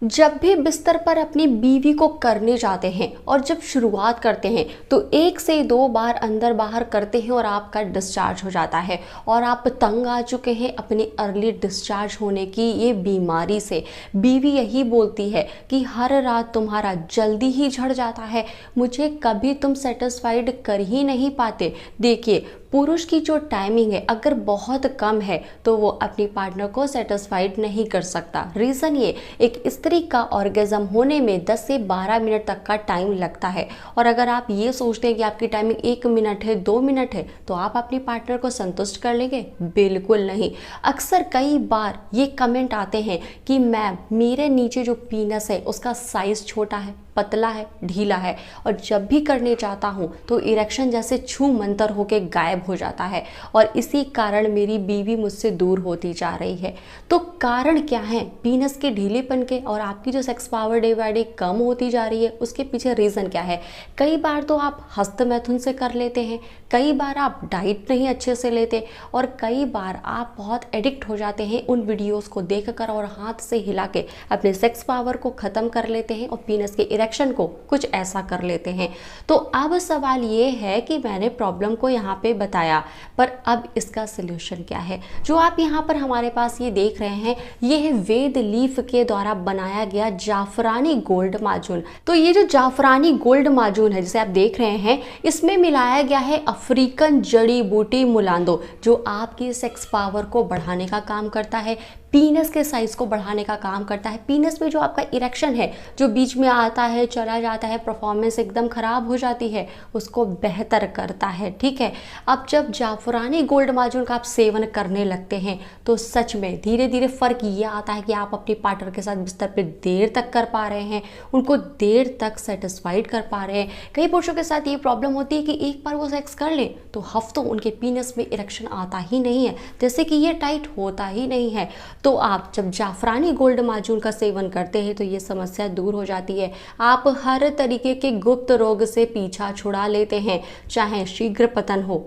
जब भी बिस्तर पर अपनी बीवी को करने जाते हैं और जब शुरुआत करते हैं तो 1 से 2 बार अंदर बाहर करते हैं और आपका डिस्चार्ज हो जाता है और आप तंग आ चुके हैं अपनी अर्ली डिस्चार्ज होने की ये बीमारी से। बीवी यही बोलती है कि हर रात तुम्हारा जल्दी ही झड़ जाता है, मुझे कभी तुम सेटिस्फाइड कर ही नहीं पाते। देखिए, पुरुष की जो टाइमिंग है अगर बहुत कम है तो वो अपनी पार्टनर को सेटिस्फाइड नहीं कर सकता। रीज़न ये, एक स्त्री का ऑर्गेज़म होने में 10 से 12 मिनट तक का टाइम लगता है और अगर आप ये सोचते हैं कि आपकी टाइमिंग 1 मिनट है, 2 मिनट है तो आप अपनी पार्टनर को संतुष्ट कर लेंगे? बिल्कुल नहीं। अक्सर कई बार ये कमेंट आते हैं कि मैम, मेरे नीचे जो पीनस है उसका साइज़ छोटा है, पतला है, ढीला है और जब भी करने जाता हूँ तो इरेक्शन जैसे छू मंतर होके गायब हो जाता है और इसी कारण मेरी बीवी मुझसे दूर होती जा रही है। तो कारण क्या है पीनस के ढीलेपन के और आपकी जो sex power day by day कम होती जा रही है? उसके पीछे रीज़न क्या है? कई बार तो आप हस्त मैथुन से कर लेते हैं, कई बार आप डाइट नहीं अच्छे से लेते और कई बार आप बहुत एडिक्ट हो जाते हैं उन वीडियोस को देखकर और हाथ से हिला के अपने सेक्स पावर को ख़त्म कर लेते हैं और पीनस के इरेक्शन को कुछ ऐसा कर लेते हैं। तो अब सवाल ये है कि मैंने प्रॉब्लम को यहाँ पे बताया, पर अब इसका सलूशन क्या है? जो आप यहाँ पर हमारे पास ये देख रहे हैं, ये है वेद लीफ के द्वारा बनाया गया जाफरानी गोल्ड माजून। तो ये जो जाफरानी गोल्ड माजून है जिसे आप देख रहे हैं, इसमें मिलाया गया है अफ्रीकन जड़ी बूटी मुलांदो, जो आपकी सेक्स पावर को बढ़ाने का काम करता है, पीनस के साइज को बढ़ाने का काम करता है, पीनस में जो आपका इरेक्शन है जो बीच में आता है चला जाता है, परफॉर्मेंस एकदम ख़राब हो जाती है, उसको बेहतर करता है। ठीक है, अब जब जाफरानी गोल्ड माजून का आप सेवन करने लगते हैं तो सच में धीरे धीरे फ़र्क ये आता है कि आप अपनी पार्टनर के साथ बिस्तर पे देर तक कर पा रहे हैं, उनको देर तक सेटिस्फाइड कर पा रहे हैं। कई पुरुषों के साथ ये प्रॉब्लम होती है कि एक बार वो सेक्स कर ले तो हफ्तों उनके पीनस में इरेक्शन आता ही नहीं है, जैसे कि ये टाइट होता ही नहीं है। तो आप जब जाफरानी गोल्ड माजून का सेवन करते हैं तो ये समस्या दूर हो जाती है। आप हर तरीके के गुप्त रोग से पीछा छुड़ा लेते हैं, चाहे शीघ्र पतन हो,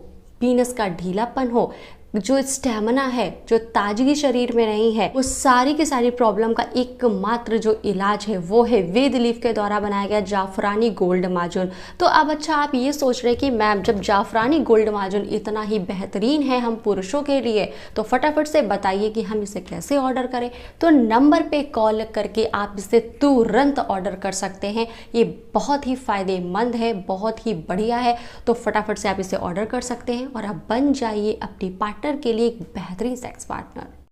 पीनस का ढीलापन हो, जो स्टेमिना है, जो ताजगी शरीर में नहीं है, वो सारी की सारी प्रॉब्लम का एकमात्र जो इलाज है वो है वेद लीफ के द्वारा बनाया गया जाफरानी गोल्ड माजून। तो अब अच्छा, आप ये सोच रहे हैं कि मैम, जब जाफरानी गोल्ड माजून इतना ही बेहतरीन है हम पुरुषों के लिए तो फटाफट से बताइए कि हम इसे कैसे ऑर्डर करें। तो नंबर पे कॉल करके आप इसे तुरंत ऑर्डर कर सकते हैं। ये बहुत ही फ़ायदेमंद है, बहुत ही बढ़िया है। तो फटाफट से आप इसे ऑर्डर कर सकते हैं और आप बन जाइए अपनी पार्टनर के लिए एक बेहतरीन सेक्स पार्टनर।